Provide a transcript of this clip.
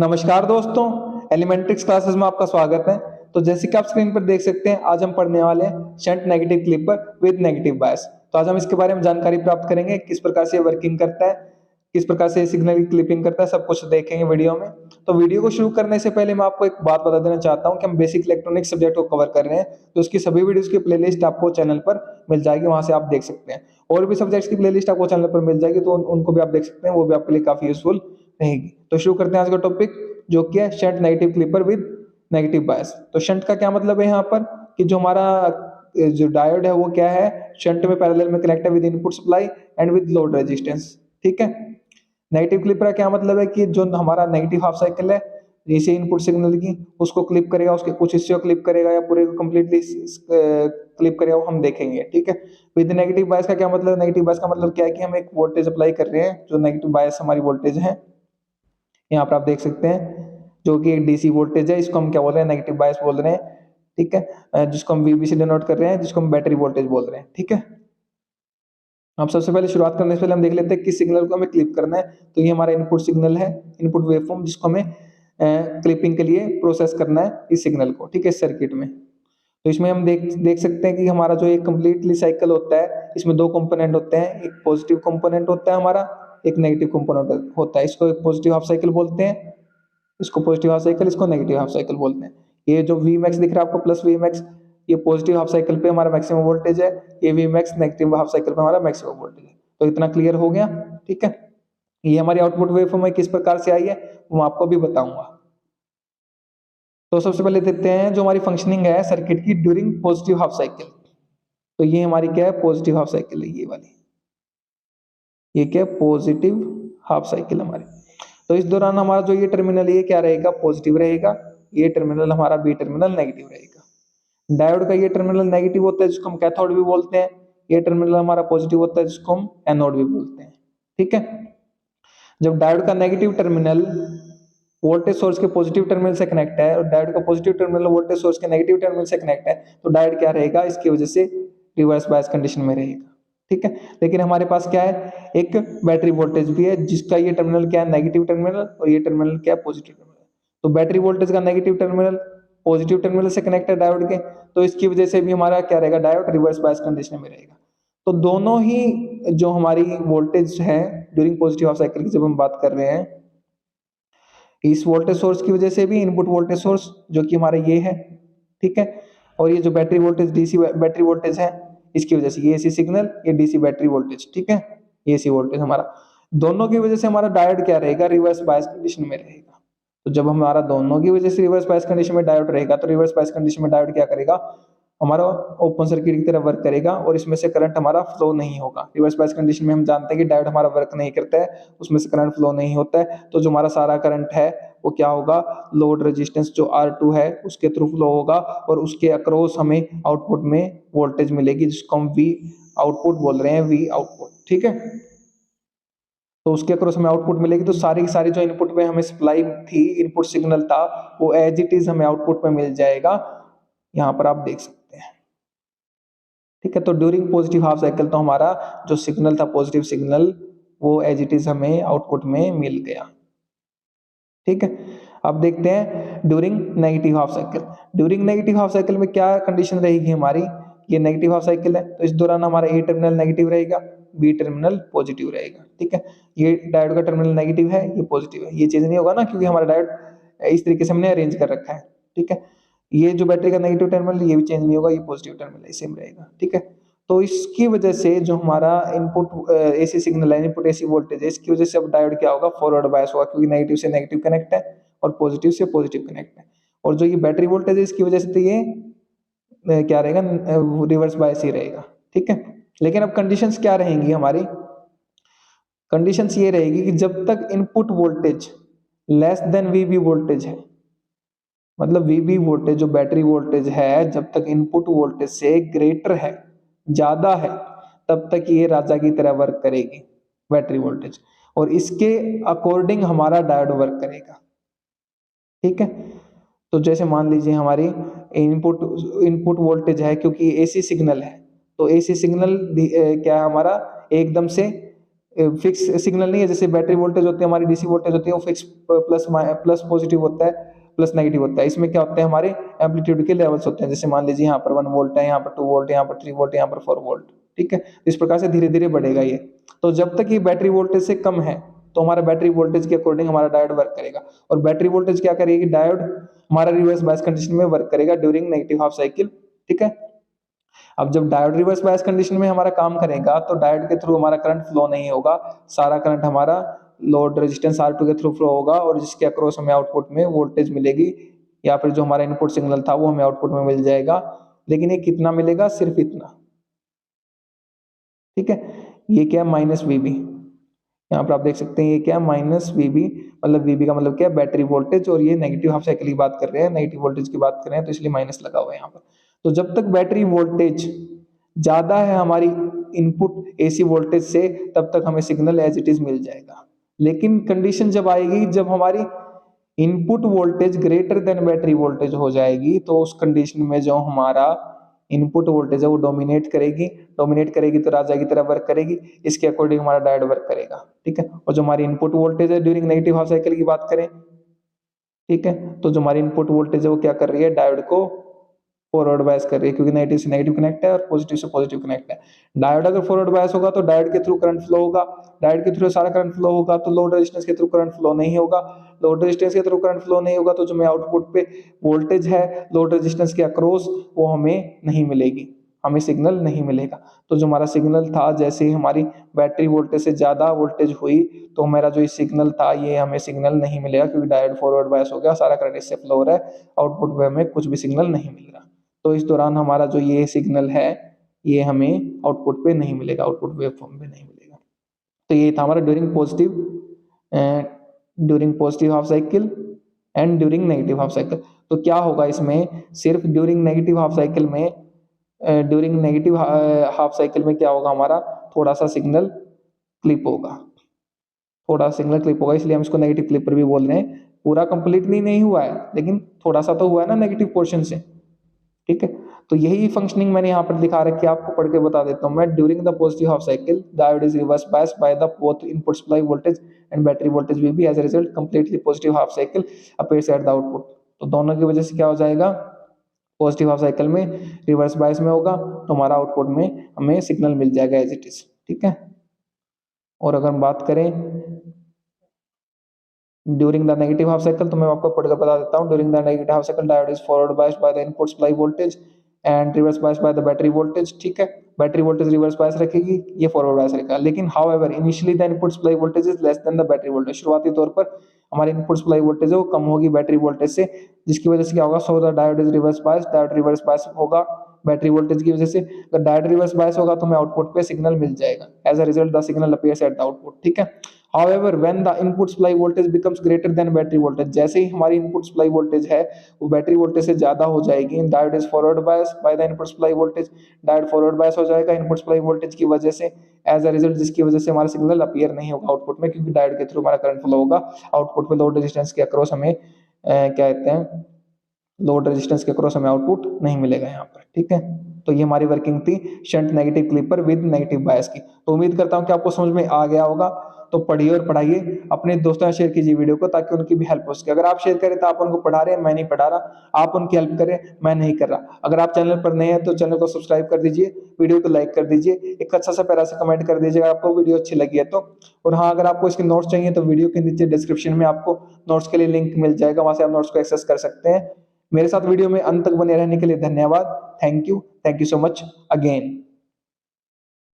नमस्कार दोस्तों, एलिमेंट्रिक्स क्लासेस में आपका स्वागत है। तो जैसे कि आप स्क्रीन पर देख सकते हैं, आज हम पढ़ने वाले हैं shunt negative clipper with negative bias. तो आज हम इसके बारे में जानकारी प्राप्त करेंगे, किस प्रकार से वर्किंग करता है, किस प्रकार से सिग्नल की क्लिपिंग करता है, सब कुछ देखेंगे वीडियो में। तो वीडियो को शुरू करने से पहले मैं आपको एक बात बता देना चाहता हूं कि हम बेसिक इलेक्ट्रॉनिक्स सब्जेक्ट को कवर कर रहे हैं, तो उसकी सभी वीडियोस की प्लेलिस्ट आपको चैनल पर मिल जाएगी, वहां से आप देख सकते हैं। और भी सब्जेक्ट्स की प्लेलिस्ट आपको चैनल पर मिल जाएगी, तो उनको भी आप देख सकते हैं, वो भी आपके लिए काफी यूजफुल रहेगी। तो शुरू करते हैं आज का टॉपिक, जो कि है shunt negative clipper with negative bias. तो शंट का क्या मतलब है यहाँ पर, कि जो हमारा जो डायोड है वो क्या है, शंट में पैरेलल में कनेक्ट है with input supply and with load resistance. ठीक है। नेगेटिव क्लिपर का क्या मतलब है, कि जो हमारा नेगेटिव हाफ साइकिल है, जैसे इनपुट सिग्नल की उसको क्लिप करेगा, उसके कुछ हिस्से को क्लिप करेगा या पूरे को कंप्लीटली क्लिप करेगा, वो हम देखेंगे। ठीक है। विद नेगेटिव बायस का क्या मतलब, नेगेटिव बायस का मतलब क्या है, कि हम एक वोल्टेज अप्लाई कर रहे हैं, जो नेगेटिव बायस हमारी वोल्टेज है, यहाँ पर आप देख सकते हैं, जो कि एक डीसी वोल्टेज है, इसको हम क्या बोल रहे हैं, नेगेटिव बायस बोल रहे हैं। ठीक है। जिसको हम वीबी से डिनोट कर रहे हैं, जिसको हम बैटरी वोल्टेज बोल रहे हैं। ठीक है। अब सबसे पहले शुरुआत करने से पहले हम देख लेते हैं किस सिग्नल को हमें क्लिप करना है। तो ये हमारा इनपुट सिग्नल है, इनपुट वेवफॉर्म, जिसको हमें क्लिपिंग के लिए प्रोसेस करना है इस सिग्नल को। ठीक है, सर्किट में। तो इसमें हम देख सकते हैं कि हमारा जो एक कंप्लीटली साइकिल होता है, इसमें दो कंपोनेंट होते हैं, एक पॉजिटिव कंपोनेंट होता है हमारा, एक नेगेटिव कंपोनेंट होता है। इसको एक पॉजिटिव हाफ साइकिल बोलते हैं, इसको पॉजिटिव हाफ साइकिल, इसको नेगेटिव हाफ साइकिल बोलते हैं। ये जो वी मैक्स दिख रहा है आपको, प्लस वी मैक्स, ये पॉजिटिव हाफ साइकिल पे हमारा मैक्सिमम वोल्टेज है, ये V max negative half cycle पे हमारा मैक्सिमम वोल्टेज है। तो इतना क्लियर हो गया। ठीक है। ये हमारी आउटपुट वेवफॉर्म है, किस प्रकार से आई है वो मैं आपको भी बताऊंगा। तो सबसे पहले देखते हैं जो हमारी फंक्शनिंग है सर्किट की ड्यूरिंग पॉजिटिव हाफ साइकिल। तो ये हमारी क्या है, पॉजिटिव हाफ साइकिल है, ये वाली, ये क्या है, पॉजिटिव हाफ साइकिल हमारी। तो इस दौरान हमारा जो ये टर्मिनल ये क्या रहेगा, पॉजिटिव रहेगा, ये टर्मिनल हमारा बी टर्मिनल नेगेटिव रहेगा। डायोड का ये टर्मिनल नेगेटिव होता है, जिसको हम कैथोड भी बोलते हैं, ये टर्मिनल हमारा पॉजिटिव होता है, जिसको हम एनोड भी बोलते हैं। ठीक है। जब डायोड का नेगेटिव टर्मिनल वोल्टेज सोर्स के पॉजिटिव टर्मिनल से कनेक्ट है और डायोड का पॉजिटिव टर्मिनल वोल्टेज सोर्स के नेगेटिव टर्मिनल से कनेक्ट है, तो डायोड क्या रहेगा, इसकी वजह से रिवर्स बायस कंडीशन में रहेगा। ठीक है। लेकिन हमारे पास क्या है, एक बैटरी वोल्टेज भी है, जिसका ये टर्मिनल क्या है, नेगेटिव टर्मिनल, और ये टर्मिनल क्या है, पॉजिटिव टर्मिनल। तो बैटरी वोल्टेज का नेगेटिव टर्मिनल पॉजिटिव टर्मिनल से कनेक्ट है डायोड के, तो इसकी वजह से भी हमारा क्या रहेगा, डायोड रिवर्स बायस कंडीशन में रहेगा। तो दोनों ही जो हमारी वोल्टेज है ड्यूरिंग पॉजिटिव हाफ साइकिल की जब हम बात कर रहे हैं, इस वोल्टेज सोर्स की वजह से भी, इनपुट वोल्टेज सोर्स जो कि हमारा ये है, ठीक है, और ये जो battery voltage DC battery voltage है, इसकी वजह से ये एसी सिग्नल, ये डीसी बैटरी वोल्टेज, ठीक है, ये एसी वोल्टेज हमारा, दोनों की वजह से हमारा डायोड क्या रहेगा, रिवर्स बायस कंडीशन में रहेगा। तो जब हमारा दोनों की वजह से रिवर्स बायस कंडीशन में डायोड रहेगा, तो रिवर्स बायस कंडीशन में डायोड क्या करेगा, हमारा ओपन सर्किट की तरह वर्क करेगा, और इसमें से करंट हमारा फ्लो नहीं होगा। रिवर्स बायस कंडीशन में हम जानते हैं कि डायोड हमारा वर्क नहीं करता है, उसमें से करंट फ्लो नहीं होता है, तो जो हमारा सारा करंट है वो क्या होगा, लोड रेजिस्टेंस जो R2 है उसके थ्रू फ्लो होगा, और उसके अक्रॉस हमें आउटपुट में वोल्टेज मिलेगी, जिसको हम V आउटपुट बोल रहे हैं, V आउटपुट। ठीक है। तो उसके अक्रॉस हमें आउटपुट मिलेगी, तो सारी की सारी जो इनपुट में हमें सप्लाई थी, इनपुट सिग्नल था, वो एज इट इज हमें आउटपुट में मिल जाएगा, यहाँ पर आप देख सकते हैं। ठीक है। तो ड्यूरिंग पॉजिटिव हाफ साइकिल तो हमारा जो सिग्नल था, पॉजिटिव सिग्नल, वो एज इट इज हमें आउटपुट में मिल गया। ठीक है। अब देखते हैं during negative half cycle. During negative half cycle में क्या कंडीशन रहेगी हमारी, ये नेगेटिव हाफ साइकिल है, तो इस दौरान हमारा ए टर्मिनल नेगेटिव रहेगा, बी टर्मिनल पॉजिटिव रहेगा। ठीक है। ये डायोड का टर्मिनल नेगेटिव है, ये पॉजिटिव है, ये चीज नहीं होगा ना, क्योंकि हमारा डायोड इस तरीके से हमने अरेंज कर रखा है। ठीक है। ये जो बैटरी का नेगेटिव टर्मिनल, ये भी चेंज नहीं होगा, ये पॉजिटिव टर्मिनल है, सेम रहेगा। ठीक है। तो इसकी वजह से जो हमारा इनपुट एसी सिग्नल है, इनपुट एसी वोल्टेज है, इसकी वजह से अब डायोड क्या होगा, फॉरवर्ड बायस होगा, क्योंकि नेगेटिव से नेगेटिव कनेक्ट है और पॉजिटिव से पॉजिटिव कनेक्ट है। और जो ये बैटरी वोल्टेज है, इसकी वजह से तो ये क्या रहेगा, रिवर्स बायस ही रहेगा। ठीक है। लेकिन अब कंडीशंस क्या रहेंगी हमारी, कंडीशंस ये रहेगी कि जब तक इनपुट वोल्टेज लेस देन वीबी वोल्टेज है, मतलब वीबी वोल्टेज जो बैटरी वोल्टेज है, जब तक इनपुट वोल्टेज से ग्रेटर है, ज्यादा है, तब तक ये राजा की तरह वर्क करेगी बैटरी वोल्टेज, और इसके अकॉर्डिंग हमारा डायोड वर्क करेगा। ठीक है। तो जैसे मान लीजिए हमारी इनपुट इनपुट वोल्टेज है, क्योंकि एसी सिग्नल है, तो एसी सिग्नल क्या है हमारा, एकदम से फिक्स सिग्नल नहीं है, जैसे बैटरी वोल्टेज होती है हमारी, डीसी वोल्टेज होती है, वो फिक्स प्लस प्लस पॉजिटिव होता है, प्लस नेगेटिव होता है। इसमें क्या होते हैं, हमारे एम्पलीट्यूड के लेवल्स होते हैं। जैसे मान लीजिए यहाँ पर 1 वोल्ट है, यहाँ पर 2 वोल्ट, यहाँ पर 3 वोल्ट, यहाँ पर 4 वोल्ट, ठीक है। इस प्रकार से धीरे धीरे बढ़ेगा ये। तो जब तक ये बैटरी वोल्टेज से कम है तो हमारा बैटरी वोल्टेज के अकॉर्डिंग हमारा डायोड वर्क करेगा। और बैटरी वोल्टेज क्या करेगी, डायोड हमारा रिवर्स बायस कंडीशन में वर्क करेगा ड्यूरिंग नेगेटिव हाफ साइकिल, ठीक है। अब जब डायोड रिवर्स बायस कंडीशन में हमारा काम करेगा तो डायोड के थ्रू हमारा करंट फ्लो नहीं होगा, सारा करंट हमारा लोड रेजिस्टेंस R2 के थ्रू फ्लो होगा, और जिसके अक्रॉस हमें आउटपुट में वोल्टेज मिलेगी, या फिर जो हमारा इनपुट सिग्नल था वो हमें आउटपुट में मिल जाएगा। लेकिन ये कितना मिलेगा, सिर्फ इतना, ठीक है। ये क्या है, माइनस VB। यहाँ पर आप देख सकते हैं ये क्या है, माइनस VB, मतलब VB का मतलब क्या है, बैटरी वोल्टेज, और ये नेगेटिव हाफ साइकिल की बात कर रहे हैं, नेगेटिव वोल्टेज की बात कर रहे हैं, तो इसलिए माइनस लगा हुआ है यहाँ पर। तो जब तक बैटरी वोल्टेज ज्यादा है हमारी इनपुट AC वोल्टेज से, तब तक हमें सिग्नल एज इट इज मिल जाएगा। लेकिन कंडीशन जब आएगी जब हमारी input voltage greater than battery voltage हो जाएगी, तो उस कंडीशन में जो हमारा इनपुट वोल्टेज है वो डोमिनेट करेगी तो राजा की तरह वर्क करेगी, इसके अकॉर्डिंग हमारा डायोड वर्क करेगा, ठीक है। और जो हमारी इनपुट वोल्टेज है ड्यूरिंग नेगेटिव हाफ साइकिल की बात करें, ठीक है, तो जो हमारी इनपुट वोल्टेज है वो क्या कर रही है, डायोड को फॉरवर्ड बायस कर रही है, क्योंकि नेगेटिव से नेगेटिव कनेक्ट है और पॉजिटिव से पॉजिटिव कनेक्ट है। डायोड अगर फॉरवर्ड बायस होगा तो डायोड के थ्रू करंट फ्लो होगा, डायोड के थ्रू सारा करंट फ्लो होगा, तो लोड रेजिस्टेंस के थ्रू करंट फ्लो नहीं होगा, लोड रेजिस्टेंस के थ्रू करंट फ्लो नहीं होगा, तो जो हमें आउटपुट पे वोल्टेज है लोड रेजिस्टेंस के अक्रॉस वो हमें नहीं मिलेगी, हमें सिग्नल नहीं मिलेगा। तो जो हमारा सिग्नल था, जैसे ही हमारी बैटरी वोल्टेज से ज्यादा वोल्टेज हुई तो हमारा जो सिग्नल था ये हमें सिग्नल नहीं मिलेगा, क्योंकि डायोड फॉरवर्ड बायस हो गया, सारा करंट इससे फ्लो हो रहा है, आउटपुट में हमें कुछ भी सिग्नल नहीं मिल रहा। तो इस दौरान हमारा जो ये सिग्नल है ये हमें आउटपुट पे नहीं मिलेगा, आउटपुट वेव फॉर्म पे नहीं मिलेगा। तो ये था हमारा during positive half cycle and during negative half cycle. तो क्या होगा इसमें, सिर्फ ड्यूरिंग नेगेटिव हाफ साइकिल में क्या होगा, हमारा थोड़ा सा सिग्नल क्लिप होगा, इसलिए हम इसको नेगेटिव क्लिपर भी बोल रहे हैं। पूरा कंप्लीटली नहीं हुआ है, लेकिन थोड़ा सा तो हुआ है ना नेगेटिव पोर्शन से, ठीक है। तो यही फंक्शनिंग मैंने यहाँ पर दिखा रखी है, आपको पढ़ के बता देता हूँ मैं। During the positive half cycle diode is reverse biased by the both input supply voltage and battery voltage will be as a result completely positive half cycle appears at the output. तो दोनों की वजह से क्या हो जाएगा, positive half cycle में reverse bias में होगा तो हमारा आउटपुट में हमें सिग्नल मिल जाएगा एज इट इज, ठीक है। और अगर हम बात करें during the negative half cycle, तो मैं आपको पढ़कर बता देता हूँ। During the negative half cycle diode is forward biased by the input supply voltage and reverse biased by the battery voltage, ठीक है। बैटरी वोल्टेज रिवर्स बायस रखेगी, ये फॉरवर्ड बायस रखेगा। लेकिन however initially the input supply voltage is less than the battery voltage, शुरुआती तौर पर हमारी इनपुट सप्लाई वोल्टेज है वो कम होगी बैटरी वोल्टेज से, जिसकी वजह से क्या होगा, so the diode is reverse biased, diode reverse bias होगा बैटरी वोल्टेज की वजह से। अगर डायोड रिवर्स बायस होगा तो हमें आउटपुट पे सिग्नल मिल जाएगा, as a result the signal appears at the output, ठीक है। However, when the input supply voltage becomes greater than battery voltage, जैसे ही हमारी इनपुट सप्लाई वोल्टेज है वो बैटरी वोल्टेज से ज्यादा हो जाएगी, diode is forward bias by the input supply voltage, diode forward bias हो जाएगा इनपुट सप्लाई वोल्टेज की वजह से, एज अ रिजल्ट जिसकी वजह से हमारा सिग्नल अपीयर नहीं होगा आउटपुट में, क्योंकि डायोड के थ्रू हमारा करंट फ्लो होगा, आउटपुट में लोड रेजिस्टेंस के अक्रॉस हमें क्या कहते हैं, लोड रेजिस्टेंस के क्रॉस हमें आउटपुट नहीं मिलेगा यहाँ पर, ठीक है। तो ये हमारी वर्किंग थी shunt negative clipper with negative bias की। तो उम्मीद करता हूँ कि आपको समझ में आ गया होगा। तो पढ़िए और पढ़ाइए, अपने दोस्तों से शेयर कीजिए वीडियो को, ताकि उनकी भी हेल्प हो सके। अगर आप शेयर करें तो आप उनको पढ़ा रहे हैं, मैं नहीं पढ़ा रहा, आप उनकी हेल्प करें, मैं नहीं कर रहा। अगर आप चैनल पर नए हैं तो चैनल को सब्सक्राइब कर दीजिए, वीडियो को लाइक कर दीजिए, एक अच्छा सा प्यारा सा कमेंट कर दीजिएगा आपको वीडियो अच्छी लगी है तो। और हाँ, अगर आपको इसके नोट्स चाहिए तो वीडियो के नीचे डिस्क्रिप्शन में आपको नोट्स के लिए लिंक मिल जाएगा, वहां से आप नोट्स को एक्सेस कर सकते हैं। मेरे साथ वीडियो में अंत तक बने रहने के लिए धन्यवाद। Thank you so much again.